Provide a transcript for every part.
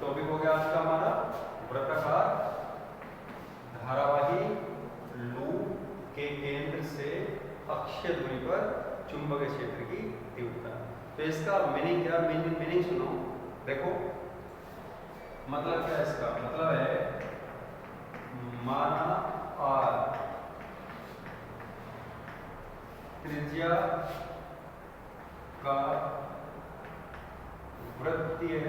Topic हो गया आज का हमारा वृत्ताकार धारावाही लूप के केंद्र से अक्षीय दूरी पर चुंबकीय क्षेत्र की तीव्रता। तो इसका मीनिंग क्या, मीनिंग सुनो। देखो मतलब क्या, इसका मतलब है माना आर त्रिज्या का वृत्तीय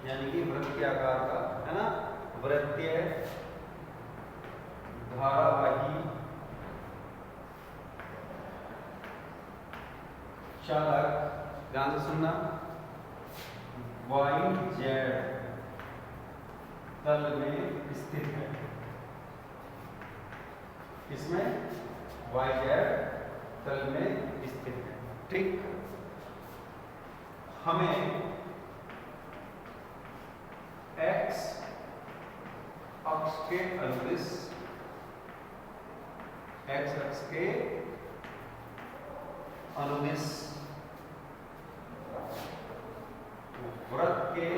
यानी कि वृत्तीय आकार का, है ना, वृत्तीय धारावाही चालक, ध्यान से सुनना, वाई जेड तल में स्थित है। इसमें वाई जेड तल में स्थित है। ठीक, हमें एक्स अक्ष के अनुदिश, एक्स अक्ष के अनुदिश वृत्त के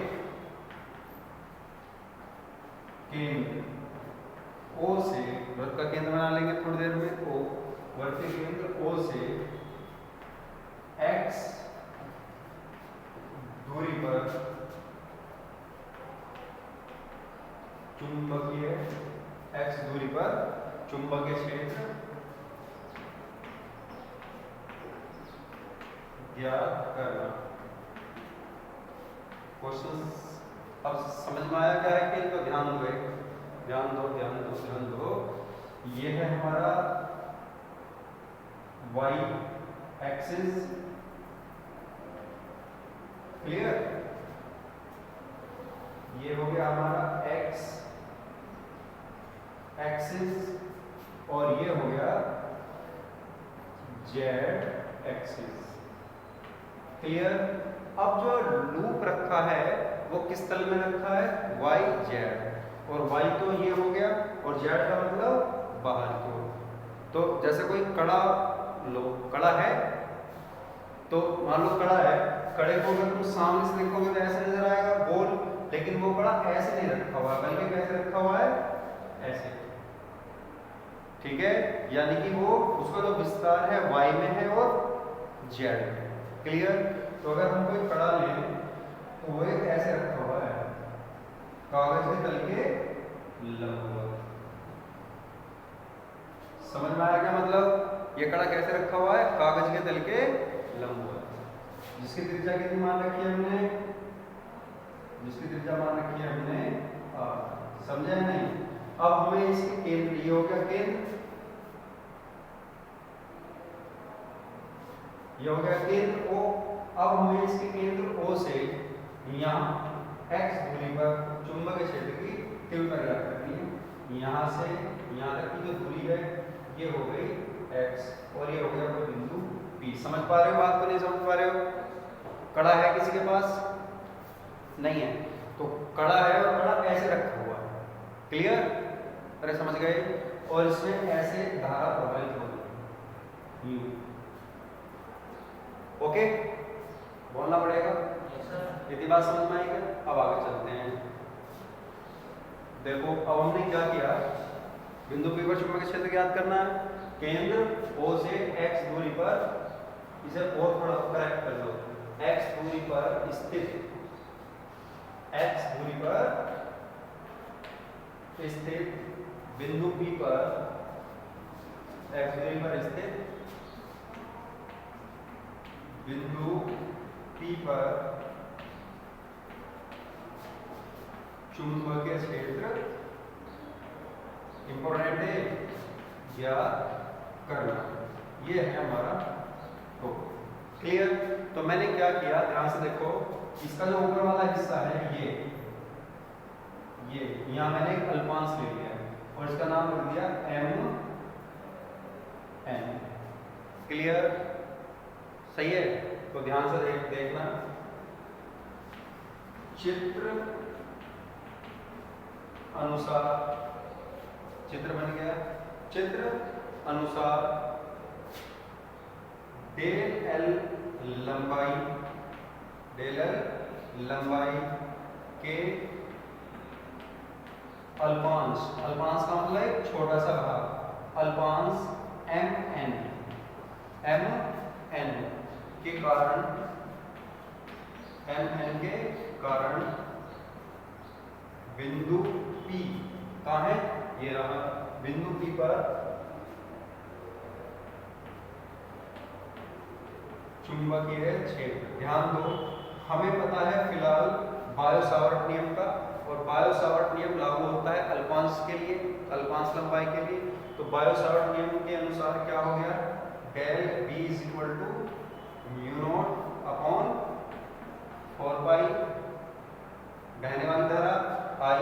केंद्र O से, वृत्त का केंद्र बना लेंगे थोड़ी देर में, O, वृत्तीय केंद्र O से x दूरी पर चुंबकीय, x दूरी पर चुंबकीय क्षेत्र ज्ञात करना। क्वेश्चन अब समझ में आया क्या है कि, तो ध्यान दो, ध्यान दो, ध्यान दो, ध्यान दो। ये है हमारा y एक्सिस, क्लियर। ये हो गया हमारा x एक्सिस और ये हो गया z एक्सिस, क्लियर। अब जो लूप रखा है वो किस तल में रखा है, y z, और y तो ये हो गया और z का मतलब बाहर की ओर। तो जैसे कोई कड़ा लो, कड़ा है तो मान लो कड़ा है, कड़े को अगर तुम सामने से देखोगे तो ऐसे नजर आएगा गोल, लेकिन वो कड़ा ऐसे नहीं रखा हुआ है, बल्कि कैसे रखा हुआ है, ऐसे। ठीक है, यानी कि वो उसका जो विस्तार है y में है और z में, क्लियर। तो अगर हम कोई कड़ा लें तो वो एक ऐसे रखा हुआ है कागज के तल के लंबवत। समझ में आया क्या मतलब, ये कड़ा कैसे रखा हुआ है, कागज के तल के लंबवत। जिसकी त्रिज्या कितनी मान रखी है हमने, जिसकी त्रिज्या मान रखी है हमने r, समझे नहीं। अब हमें इसके केंद्र, ये हो गया केंद्र, ये हो गया केंद्र O। अब हमें इसके केंद्र O से यहाँ x दूरी पर चुंबकीय क्षेत्र की तीव्रता ज्ञात करनी है। यहाँ से यहाँ तक की जो दूरी है ये हो गई x और ये हो गया कोई बिंदु P। समझ पा रहे हो बात को, नहीं समझ पा रहे हो? कड़ा है किसी के पास, नहीं है, तो कड़ा है और कड़ा ऐसे रखा हुआ है, क्लियर। अरे समझ गए। और इसमें ऐसे धारा प्रवाहित होगी, ओके, बोलना पड़ेगा। यदि बात समझ में आई क्या, अब आगे चलते हैं। देखो अब हमने क्या किया, बिंदु P पर चुंबकीय क्षेत्र ज्ञात करना है, केंद्र O से x दूरी पर, इसे और थोड़ा करेक्ट कर दो, x दूरी पर स्थित, x दूरी पर स्थित बिंदु P पर, x दूरी पर स्थित बिंदु P पर चुंबकीय क्षेत्र, इंपॉर्टेंट है, ज्ञात करना। ये है हमारा टॉपिक, क्लियर। तो मैंने क्या किया, ध्यान से देखो, इसका जो ऊपर वाला हिस्सा है ये यहाँ मैंने एक अल्पांश ले लिया है और इसका नाम रख दिया m n, क्लियर, सही है। तो ध्यान से देखना, चित्र अनुसार, चित्र बन गया, चित्र अनुसार डेल L लंबाई, डेल L लंबाई के अल्पांश, अल्पांश का मतलब एक छोटा सा भाग, अल्पांश mn के कारण, mn के कारण बिंदु P कहाँ है, ये रहा बिंदु P पर चुंबकीय क्षेत्र। ध्यान दो, हमें पता है फिलहाल बायो-सावर्ट नियम का, और बायो-सावर्ट नियम लागू होता है अल्पांश के लिए, अल्पांश लंबाई के लिए। तो बायो-सावर्ट नियम के अनुसार क्या हो गया, del B is equal to mu not upon 4 pi बहने वाली धारा I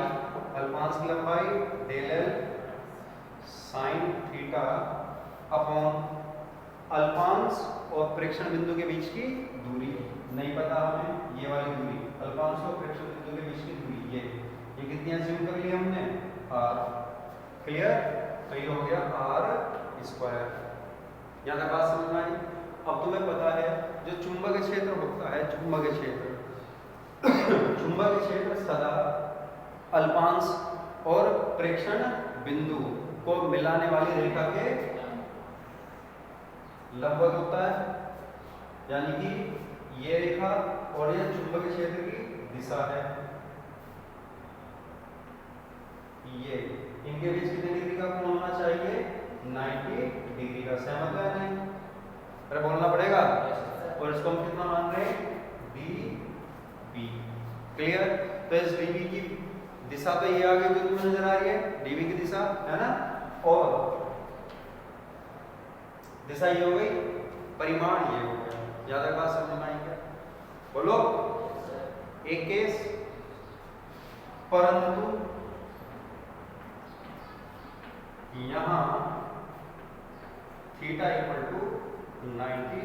अल्पांश की लंबाई del L sine theta upon अल्पांश और प्रेक्षण बिंदु के बीच की दूरी, नहीं पता हमें ये वाली दूरी, अल्पांश और प्रेक्षण बिंदु के बीच की दूरी, ये कितनी अज्यूम कर लिया हमने, r। क्लियर, तो ये हो गया r स्क्वायर। यहाँ तक बात समझ में आई। अब तुम्हें पता है जो चुंबकीय क्षेत्र होता है, चुंबकीय क्षेत्र चुंबकीय क्षेत्र सदा अल्पांश और प्रेक्षण बिंदु को मिलाने वाली रेखा के लंबवत होता है, यानी कि ये रेखा और यह चुंबकीय क्षेत्र की दिशा है, ये इनके बीच कितने डिग्री का कोण होना चाहिए, 90 डिग्री का। सहमत है नहीं, अरे बोलना पड़ेगा। और इसको हम कितना मान रहे हैं, dB। क्लियर, तो इस dB की दिशा तो ये आगे जो तुम्हें नजर आ रही है, dB की दिशा है ना, और दिशा ये हो गई, परिमाण ये हो गया। ज्यादा बात समझ में आई क्या, बोलो। एक केस, परंतु यहां थीटा इक्वल टू 90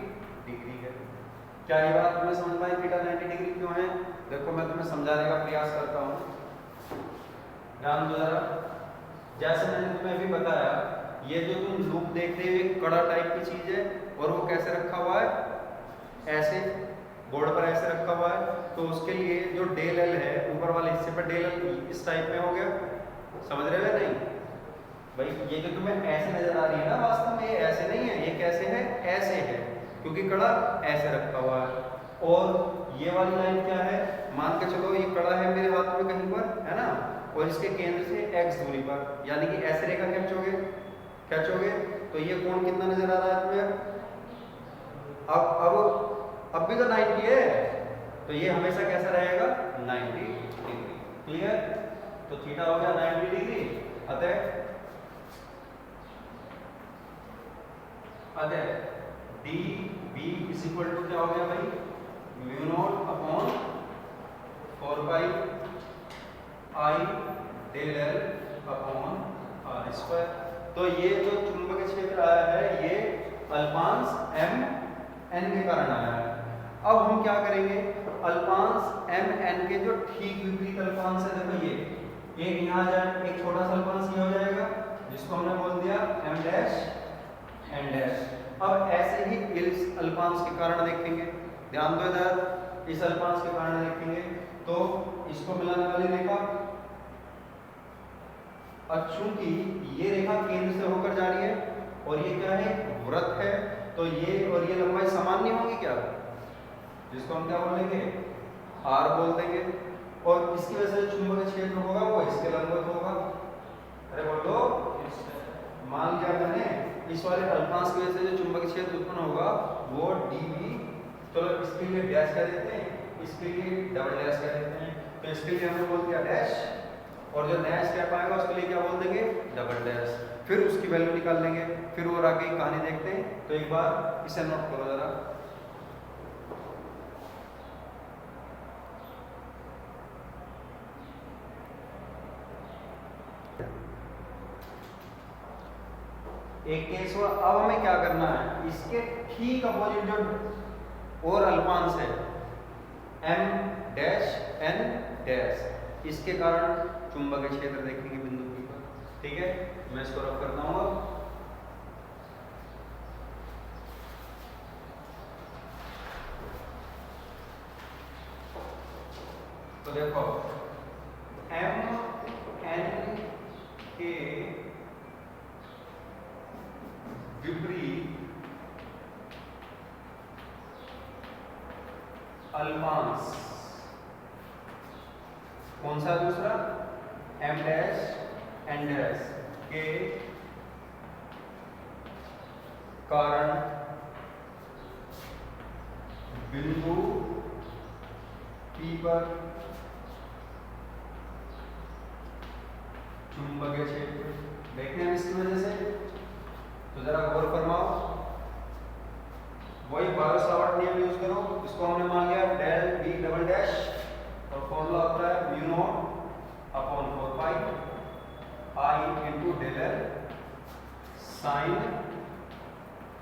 डिग्री है। क्या ये बात तुम्हें समझ में आई, थीटा 90 डिग्री क्यों है? देखो मैं तुम्हें समझाने का प्रयास करता हूं, ध्यान दो जरा। जैसे मैंने तुम्हें अभी बताया, ये जो तुम लूप देख रहे हो एक कड़ा टाइप की चीज है, और वो कैसे रखा हुआ है, ऐसे बोर्ड पर ऐसे रखा हुआ है। तो उसके लिए जो डेल एल है ऊपर वाले हिस्से पर, डेल एल इस टाइप में हो गया, समझ रहे हो नहीं भाई? ये जो तुम्हें ऐसे नजर आ रही है ना, वास्तव में ये ऐसे नहीं है, ये कैसे है, ऐसे है, क्योंकि कड़ा ऐसे रखा हुआ है। और ये वाली लाइन क्या है, मान के चलो ये कड़ा है मेरे हाथ में कहीं पर, है ना, और इसके केंद्र से x दूरी पर, यानी कि ऐसे रेखा खींचोगे तो ये कोण कितना नजर आ रहा है तुम्हें? अब भी तो 90 है, तो ये हमेशा कैसा रहेगा, 90 डिग्री। क्लियर, तो थीटा हो गया 90 डिग्री। अतः dB इज इक्वल टू क्या हो गया भाई, mu not upon 4 pi I del L upon r square. तो ये जो चुंबकीय क्षेत्र आया है, ये अल्पांश mn के कारण आया है। अब हम क्या करेंगे, अल्पांश mn के जो ठीक विपरीत अल्पांश है, देखो ये एक यहाँ जाए, एक छोटा सा अल्पांश ये हो जाएगा, जिसको हमने बोल दिया m डैश n डैश। अब ऐसे ही इस अल्पांश के कारण देखेंगे, ध्यान दो इधर, इस अल्पांश के कारण देखेंगे तो इसको मिलाने वाली रेखा, अब चूंकि ये रेखा केंद्र से होकर जा रही है और ये क्या है, वृत्त है, तो ये और ये लंबाई समान नहीं होगी क्या, जिसको हम क्या बोलेंगे, r बोल देंगे। और इसकी वजह से चुंबकीय क्षेत्र होगा वो इसके लंबवत होगा। अरे बोलो, मान लिया मैंने, इस वाले अल्पांश की वजह से जो चुंबकीय क्षेत्र उत्पन्न होगा वो dB, चलो इसके लिए डैश कह देते हैं, इसके लिए डबल डैश कह देते हैं। तो इसके लिए हमने बोल दिया डैश, और जो डैश कह पाएगा उसके लिए क्या बोल देंगे, डबल डैश। फिर उसकी वैल्यू निकाल लेंगे, फिर वो आगे की कहानी देखते हैं। तो एक बार इसे नोट करो जरा, एक केस हुआ। अब हमें क्या करना है, इसके ठीक अपोजिट जो और अल्पांश है m डैश n डैश, इसके कारण चुंबकीय क्षेत्र देखेंगे बिंदु P पर। ठीक है, मैं इसको रफ करता हूँ। देखो एम एन के विपरीत अल्पांश कौन सा दूसरा एम डैश एन डैश के कारण बिंदु P पर चुंबकीय क्षेत्र देखने हैं इसकी वजह से, तो जरा गौर फरमाओ। वही बायो-सावर्ट नियम यूज करो, इसको हमने मान लिया डेल B डबल डैश और फॉर्मूला होता है mu not upon 4 pi I into del L sine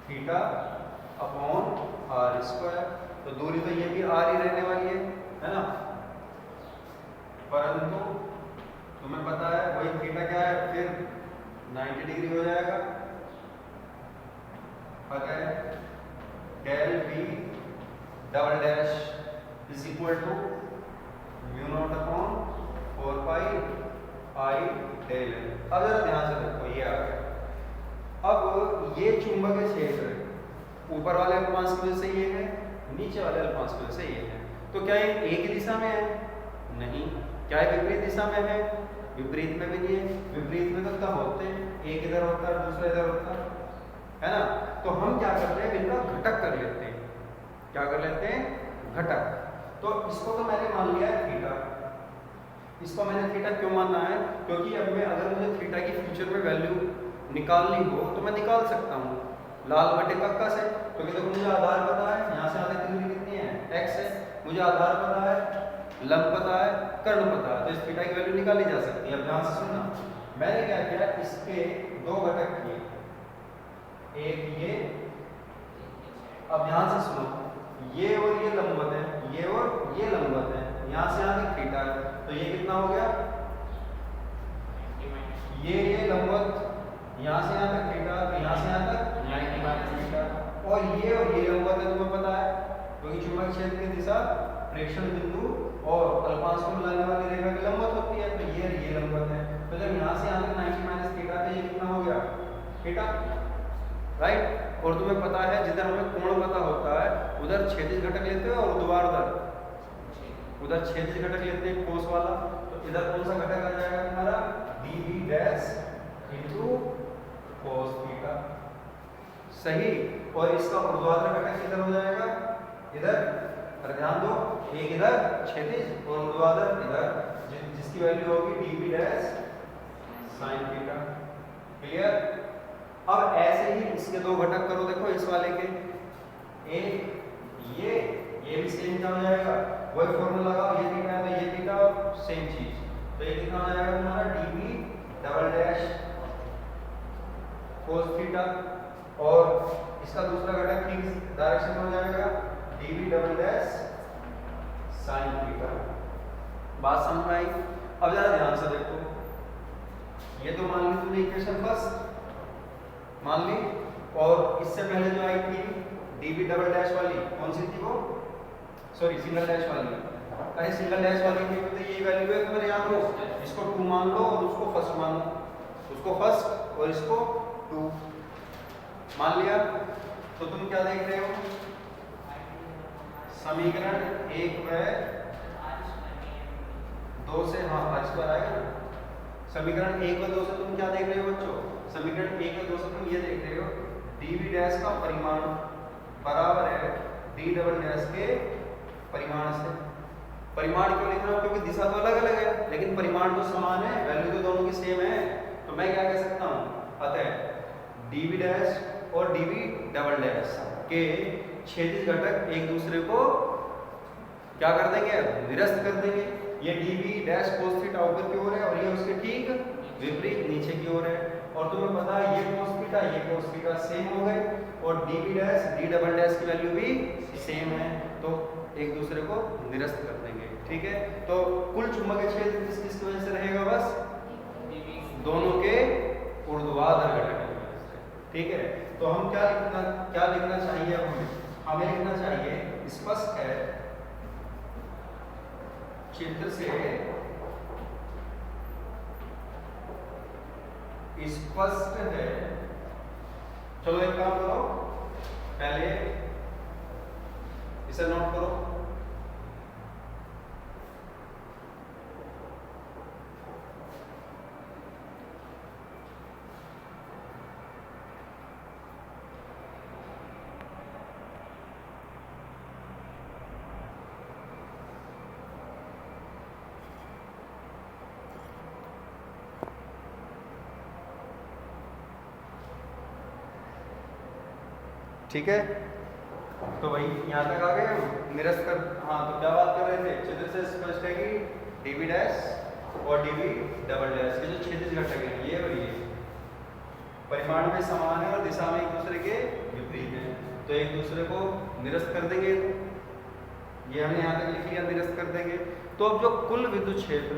theta upon R square. तो दूरी तो ये भी आर ही रहने वाली है ना, परंतु तुम्हें पता है वही थीटा क्या है, फिर 90 डिग्री हो जाएगा। अगर del B double dash is equal to mu not upon 4 pi I del L. अब जरा ध्यान से देखो, ये आ गया। अब ये चुंबकीय क्षेत्र ऊपर वाले अल्पांश की वजह से ये है, नीचे वाले अल्पांश की वजह से ये है। तो क्या ये एक ही दिशा में है? नहीं। क्या ये विपरीत दिशा में है? विपरीत में भी नहीं है। विपरीत में तो कब होते हैं, एक इधर होता है दूसरा इधर होता है ना। तो हम क्या करते हैं, इनका घटक कर लेते हैं। क्या कर लेते हैं? घटक। तो इसको तो मैंने मान लिया है थीटा। इसको मैंने थीटा क्यों मानना है? क्योंकि अब मैं अगर मुझे थीटा की फ्यूचर में वैल्यू निकालनी हो तो मैं निकाल सकता हूँ लाल बटे कक्का से। क्योंकि देखो मुझे आधार पता है, यहाँ से आगे की दूरी कितनी है, x है। मुझे आधार पता है, लंब पता है, कर्ण पता है, तो इस थीटा की वैल्यू निकाली जा सकती है। अब ध्यान से सुनना, मैंने क्या किया, इसके दो घटक किए, एक ये। अब ध्यान से सुनो, ये और ये लंबवत है, ये और ये लंबवत है, यहाँ से आगे थीटा है, तो ये कितना हो गया, ये लंबवत यहाँ से यहाँ तक थीटा, तो यहाँ से यहाँ तक 90 माइनस थीटा। और ये लंबवत है, तुम्हें पता है, क्योंकि चुंबकीय क्षेत्र की दिशा प्रेक्षण बिंदु और अल्पांश को मिलाने वाली रेखा की लंबवत होती है। तो ये लंबवत है, तो जब यहाँ से यहाँ तक 90 माइनस थीटा, तो ये कितना हो गया, थीटा, राइट। और तुम्हें पता है जिधर हमें कोण पता होता है उधर क्षैतिज घटक लेते हैं और ऊर्ध्वाधर उधर क्षैतिज घटक लेते हैं कोस वाला। तो इधर कौन सा घटक आ जाएगा तुम्हारा, dv dash into cos theta, सही। और इसका ऊर्ध्वाधर घटक किधर हो जाएगा, इधर। पर ध्यान दो, एक इधर क्षैतिज और ऊर्ध्वाधर इधर, जिसकी वैल्यू होगी dv dash sin theta. Clear. अब ऐसे ही इसके दो घटक करो, देखो इस वाले के, एक ये भी सेम क्या हो जाएगा, वही फॉर्मूला लगाओ, ये थीटा है तो ये थीटा, सेम चीज। तो ये कितना हो जाएगा तुम्हारा dv double dash cos theta, और इसका दूसरा घटक ठीक डायरेक्शन में हो जाएगा dv double dash sin theta. बात समझ में आई? अब जरा ध्यान से देखो, ये तो मान ली तुमने इक्वेशन फर्स्ट मान ली, और इससे पहले जो आई थी dv डबल डैश वाली, कौन सी थी वो, सॉरी सिंगल डैश वाली। अरे सिंगल डैश वाली की तो ये वैल्यू है, तुम्हें याद हो, इसको 2 मान लो और उसको फर्स्ट मान लो, उसको फर्स्ट और इसको 2 मान लिया। तो तुम क्या देख रहे हो, समीकरण 1 में 2 से, हाँ आज पर आएगा ना, समीकरण 1 और 2 से तुम क्या देख रहे हो बच्चों, समीकरण 1 और 2 से तुम ये देख रहे हो dv डैश का परिमाण बराबर है d डबल डैश के परिमाण से। परिमाण क्यों लिख रहा हूं, क्योंकि दिशा तो अलग अलग है लेकिन परिमाण तो समान है, वैल्यू तो दोनों की सेम है। तो मैं क्या कह सकता हूं, अतः dv डैश और dv डबल डैश के क्षैतिज घटक एक दूसरे को क्या कर देंगे, निरस्त कर देंगे। ये dv डैश cos थीटा ऊपर की ओर है और ये उसके ठीक विपरीत नीचे की ओर है। और तुम्हें पता है ये cos थीटा सेम हो गए और dv dash d double dash की वैल्यू भी सेम है, तो एक दूसरे को निरस्त कर देंगे। ठीक है, तो कुल चुंबकीय क्षेत्र किसकी वजह से रहेगा, बस दोनों के ऊर्ध्वाधर घटक की वजह से। ठीक है, तो हम क्या लिखना चाहिए, हमें लिखना चाहिए स्पष्ट है चित्र से स्पष्ट है। चलो एक काम करो, पहले इसे नोट करो। ठीक है, तो भाई यहाँ तक आ गए हम निरस्त कर। हाँ, तो क्या बात कर रहे थे? चित्र से स्पष्ट है कि dv डैश और dv डबल डैश के जो क्षैतिज घटक हैं ये और ये परिमाण में समान है और दिशा में एक दूसरे के विपरीत है, तो एक दूसरे को निरस्त कर देंगे। ये हमने यहाँ तक लिख लिया, निरस्त कर देंगे। तो अब जो कुल विद्युत क्षेत्र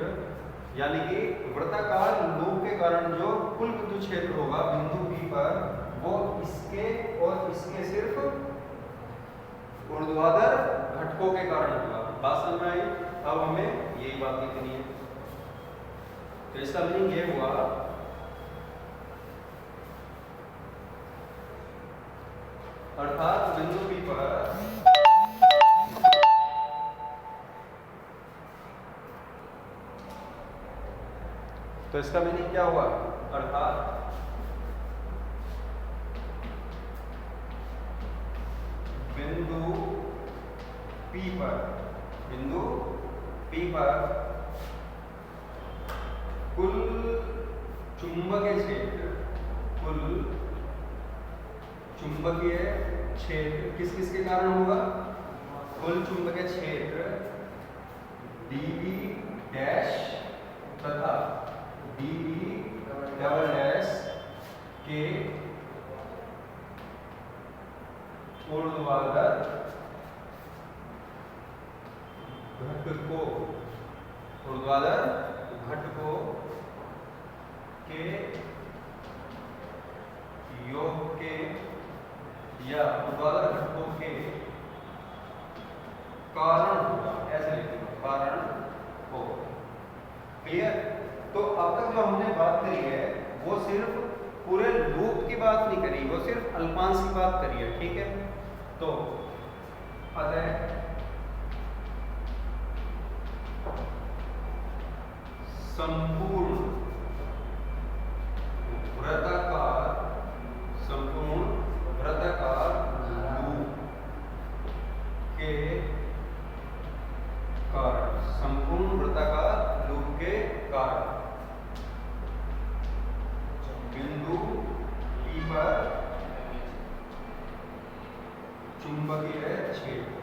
यानी कि वृत्ताकार लूप के कारण जो कुल विद्युत क्षेत्र होगा बिंदु P पर, वो इसके और इसके सिर्फ ऊर्ध्वाधर घटकों के कारण होगा। बात समझ में आई? अब हमें यही बात लिखनी है। तो इसका मीनिंग ये हुआ अर्थात बिंदु P पर तो इसका मीनिंग क्या हुआ? अर्थात बिंदु P पर कुल चुंबकीय क्षेत्र किस किस के कारण होगा? कुल चुंबकीय क्षेत्र dv डैश तथा dv डबल डैश के ऊर्ध्वाधर घटकों के योग के या ऊर्ध्वाधर घटकों के कारण होगा, ऐसे लिखेंगे, कारण हो। क्लियर? तो अब तक जो हमने बात करी है वो सिर्फ पूरे लूप की बात नहीं करी, वो सिर्फ अल्पांश की बात करी है। ठीक है, तो अतः संपूर्ण वृत्ताकार लूप के कारण, संपूर्ण वृत्ताकार लूप के कारण बिंदु P पर चुंबकीय क्षेत्र।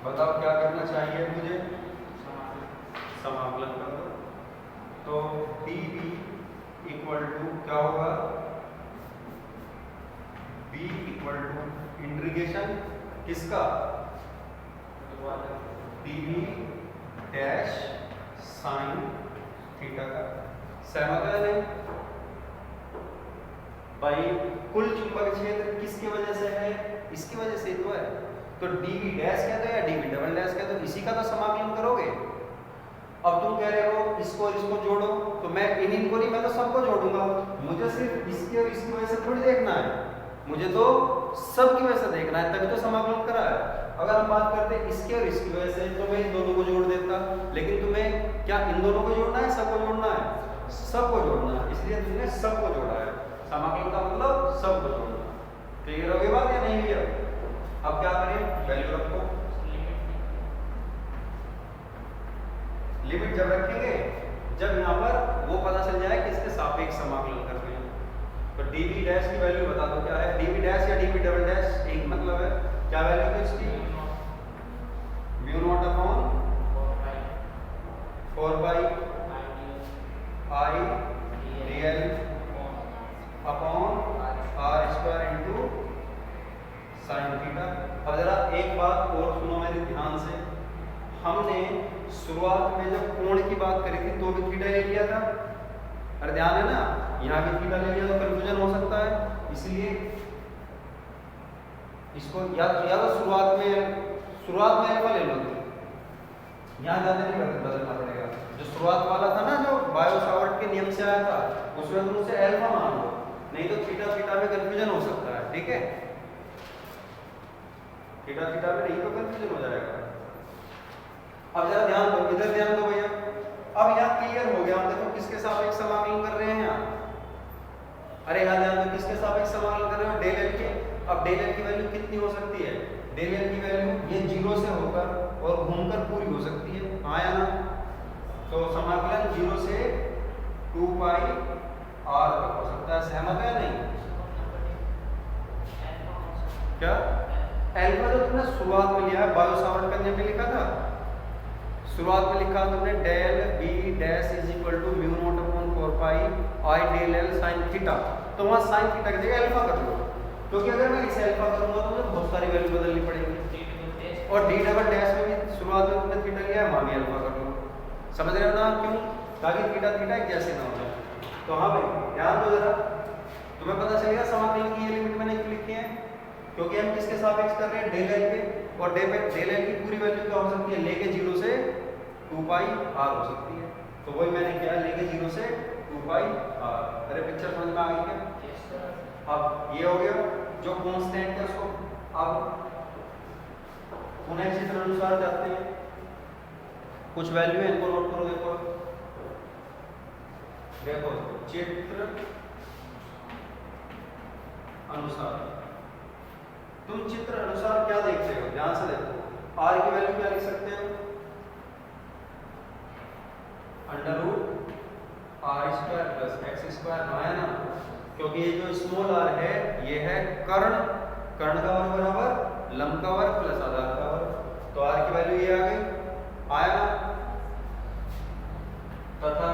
बताओ क्या करना चाहिए मुझे? समाकलन कर दो। तो dv इक्वल टू क्या होगा? b इक्वल टू इंटीग्रेशन किसका? dv डैश साइन थीटा का। सहमत है नहीं? भाई कुल चुंबकीय क्षेत्र किसकी वजह से है? इसकी वजह से तो है। तो dv डैश क्या था या dv डबल डैश क्या, तो इसी का तो समाकलन करोगे। अब तुम कह रहे हो इसको और इसको जोड़ो, तो मैं इनको नहीं, मैं तो सबको जोड़ूंगा। मुझे सिर्फ इसकी और इसकी वजह से थोड़ी देखना है, मुझे तो सबकी वजह से देखना है, तभी तो समाकलन करा है। अगर हम बात करते हैं इसके और इसकी वजह से, तो मैं इन दोनों को जोड़ देता, लेकिन तुम्हें क्या इन दोनों को जोड़ना है, सबको जोड़ना है? सबको जोड़ना है, इसलिए तुमने सबको जोड़ा है। समाकलन का मतलब सबको जोड़ना। क्लियर हो गई बात या नहीं क्लियर? अब क्या करें? वैल्यू रखो। लिमिट जब रखेंगे जब यहाँ पर वो पता चल जाए कि इसके सापेक्ष समाकलन कर रहे हैं। तो dv डैश की वैल्यू बता दो क्या है? dv डैश या dv डबल डैश एक मतलब है, क्या वैल्यू है इसकी? Mu not upon 4 pi i dl upon r square into sine theta. अब जरा एक बात और सुनो मेरे ध्यान से। हमने शुरुआत में जब कोण की बात करी थी तो भी थीटा ले लिया था, अरे ध्यान है ना? यहाँ भी थीटा ले लिया तो कंफ्यूजन हो सकता है, इसलिए इसको या तो शुरुआत में अल्फा ले लो, यहाँ ज़्यादा नहीं बदलना पड़ेगा। जो शुरुआत वाला था ना, जो बायो सावर्ट के नियम से आया था, उसमें तुम उसे अल्फा मान लो, नहीं तो थीटा थीटा में कंफ्यूजन हो सकता है। ठीक है, थीटा थीटा में नहीं तो कंफ्यूजन हो जाएगा। अब जरा ध्यान दो, इधर ध्यान दो भैया। अब यहाँ क्लियर हो गया, हम देखो किसके सापेक्ष समाकलन कर रहे हैं यहाँ। अरे यहाँ ध्यान दो, किसके सापेक्ष समाकलन कर रहे हो, डेल एल के। अब डेल एल की वैल्यू कितनी हो सकती है, डेल एल की वैल्यू ये 0 से होकर और घूमकर पूरी हो सकती है, हाँ या ना। तो समाकलन 0 से 2 पाई r तक हो सकता है, सहमत है नहीं? क्या अल्फा तो तुमने शुरुआत में लिया है, बायो सावर्ट का नियम में लिखा था, शुरुआत में लिखा तुमने del B dash is equal to mu not upon 4 pi I del L sine theta. तो वहाँ साइन थीटा की जगह अल्फा कर लो, क्योंकि अगर मैं इसे अल्फा करूंगा तो मुझे बहुत सारी वैल्यू बदलनी पड़ेगी। और डी डबल डैश में भी शुरुआत में तुमने थीटा लिया है, वहाँ भी अल्फा कर लो। समझ रहे हो ना? क्यों? ताकि थीटा थीटा एक जैसे ना हो जाए। तो हाँ भाई ध्यान दो जरा, तुम्हें पता चलेगा समाकलन की ये लिमिट मैंने क्यों लिखी है, क्योंकि हम किसके सापेक्ष कर रहे हैं, डेल एल के। और डेल एल की पूरी वैल्यू क्या हो सकती है, लेके 0 से 2 पाई r हो सकती है। तो वही मैंने किया, लेके 0 से 2 पाई r। अरे पिक्चर समझ में आ गई क्या? अब ये हो गया जो कांस्टेंट है उसको अब उन्हें चित्र अनुसार जाते हैं, कुछ वैल्यू है इनको नोट करो। देखो देखो चित्र अनुसार, तुम चित्र अनुसार क्या देखते हो, ध्यान से देखो। r की वैल्यू क्या लिख सकते हो, under root r square plus X square, है ना। क्योंकि ये जो स्मॉल r है ये है कर्ण, कर्ण का वर्ग बराबर लंब का वर्ग प्लस आधार का वर्ग। तो r की वैल्यू ये आ गई, आया ना। तथा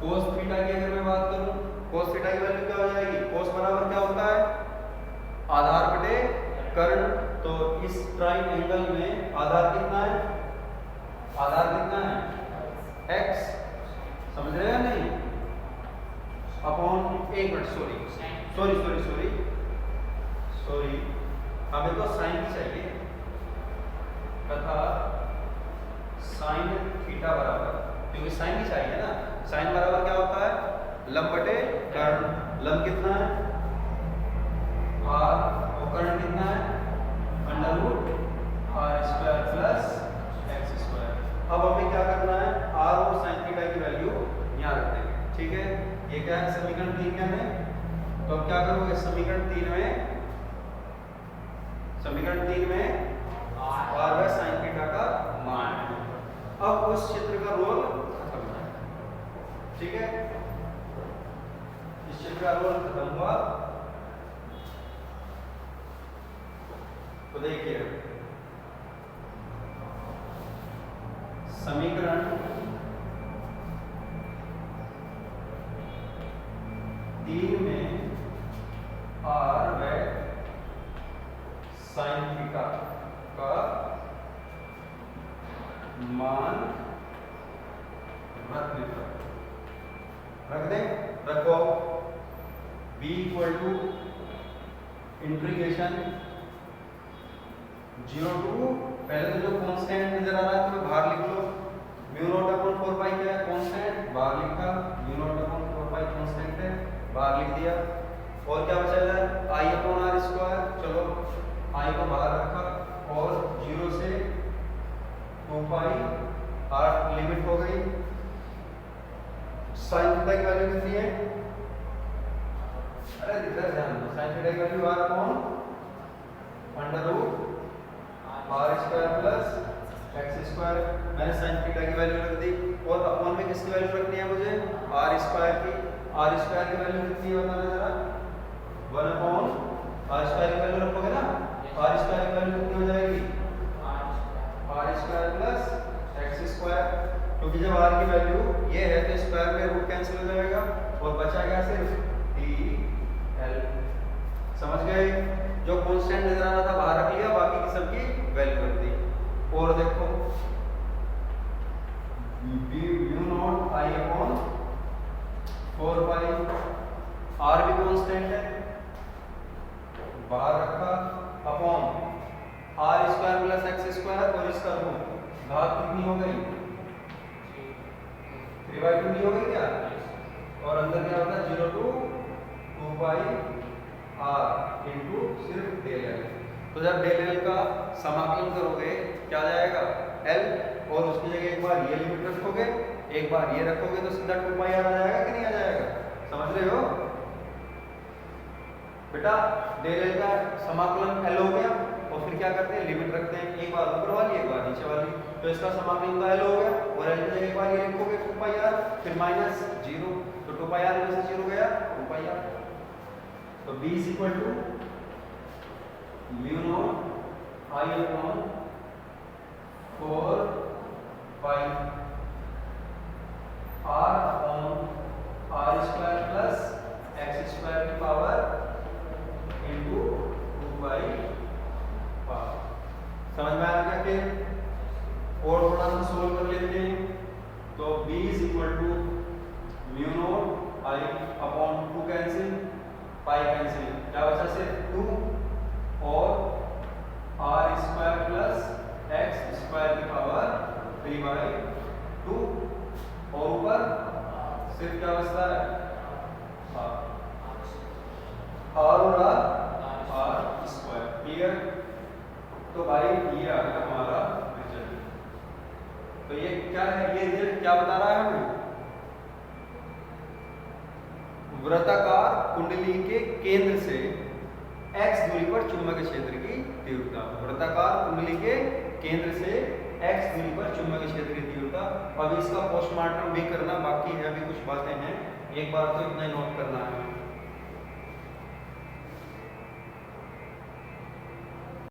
cos थीटा की अगर मैं बात करूं, cos थीटा की वैल्यू क्या हो जाएगी, cos बराबर क्या होता है, आधार बटे कर्ण। तो इस ट्राइंगल में आधार कितना है, आधार कितना है x, समझ रहे हैं नहीं, अपॉन एक मिनट सॉरी हमें तो साइन की चाहिए, तथा साइन थीटा बराबर, क्योंकि साइन की चाहिए ना, साइन बराबर क्या होता है, लंब बटे कर्ण। लंब कितना है r और कर्ण कितना है, under root r square plus X square. अब हमें क्या करना है, r और साइन थीटा की वैल्यू यहाँ रख देंगे। ठीक है, ये क्या है, समीकरण 3 क्या है। तो अब क्या करोगे, समीकरण 3 में r बाय साइन थीटा का मान। अब उस चित्र का रोल खत्म है। ठीक है, इस चित्र का रोल खत्म हुआ। तो देखिए समीकरण 3 में r व साइन थीटा का मान रख दें, रखो। b equal to integration 0 to, पहले तो जो कांस्टेंट नजर आ रहा है तुम्हें बाहर लिख लो, म्यू नॉट अपॉन 4 पाई क्या है, कांस्टेंट, बाहर लिखा, mu not upon 4 pi constant है, बाहर लिख दिया। और क्या बचा है, आई अपॉन आर स्क्वायर, चलो आई को बाहर रखा और 0 से 2 पाई r लिमिट हो गई। साइन थीटा की वैल्यू कितनी है, अरे इधर ध्यान दो, साइन थीटा की value r upon under root r square plus X square. मैंने साइन थीटा की वैल्यू रख दी, और अपॉन में किसकी वैल्यू रखनी है मुझे, r स्क्वायर की। r स्क्वायर की वैल्यू कितनी है बताना जरा, 1 अपॉन r स्क्वायर की वैल्यू रखोगे ना, r स्क्वायर की वैल्यू कितनी हो जाएगी, r square plus X square. क्योंकि जब r की वैल्यू ये है तो स्क्वायर में रूट कैंसिल हो जाएगा और बचा क्या सिर्फ dl। समझ गए, जो कांस्टेंट नजर आ रहा था बाहर रख लिया, बाकी की सबकी वैल्यू रख दी। और देखो mu not I upon 4 pi, r भी कांस्टेंट है, बाहर रखा, upon R square plus X square और इसका रूट, घात कितनी हो गई 3/2 नहीं हो गई क्या, और अंदर क्या होता है 0 to 2 पाई आर इंटू सिर्फ डेल एल। तो जब डेल एल का समाकलन करोगे क्या आ जाएगा एल, और उसकी जगह एक बार ये लिमिट रखोगे एक बार ये रखोगे तो सीधा 2 पाई आर आ जाएगा कि नहीं आ जाएगा, समझ रहे हो बेटा। डेल एल का समाकलन एल हो गया और फिर क्या करते हैं लिमिट रखते हैं, एक बार ऊपर वाली एक बार नीचे वाली, तो इसका समाकलन का एल हो गया और एल की जगह एक बार ये लिखोगे 2 पाई आर फिर माइनस 0, तो 2 पाई आर में से 0 गया 2 पाई आर। तो b is equal to mu not I upon 4 pi R upon R square plus X square की पावर इंटू 2 पाई आर। समझ में आ गया फिर और थोड़ा सा सोल्व कर लेते हैं। तो b is equal to mu not I upon 2 cancel pi cancel, क्या बचा सिर्फ 2 और R square plus X square की पावर 3/2 और ऊपर सिर्फ क्या बचता है आर और आर स्क्वायर। क्लियर, तो भाई ये आ गया हमारा रिजल्ट। तो ये क्या है, ये रिजल्ट क्या बता रहा है हमें, वृत्ताकार कुंडली के केंद्र से x दूरी पर चुंबकीय क्षेत्र की तीव्रता, वृत्ताकार कुंडली के केंद्र से x दूरी पर चुंबकीय क्षेत्र की तीव्रता। अब इसका पोस्टमार्टम भी करना बाकी है, अभी कुछ बातें हैं, एक बार तो इतना ही नोट करना है।